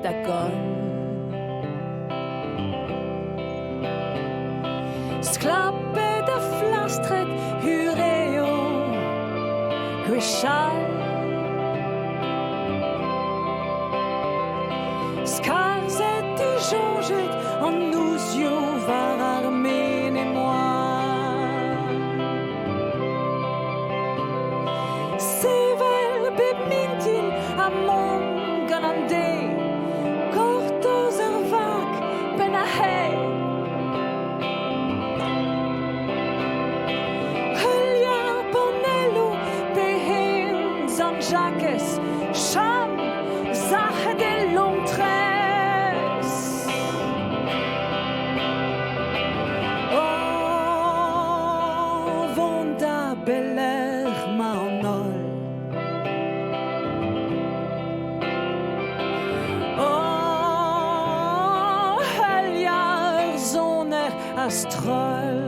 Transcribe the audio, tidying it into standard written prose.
Pentagon. Sklappet av flastret hureo Grishal Skarzet i jonget en nousio var armén et moi Sevel bemintin a mon galande Cortos ervak penahei Jacques, Cham, Zache de Longtres. Oh, Vonda Beller Maonol. Oh, Heljar Zoner Astrol.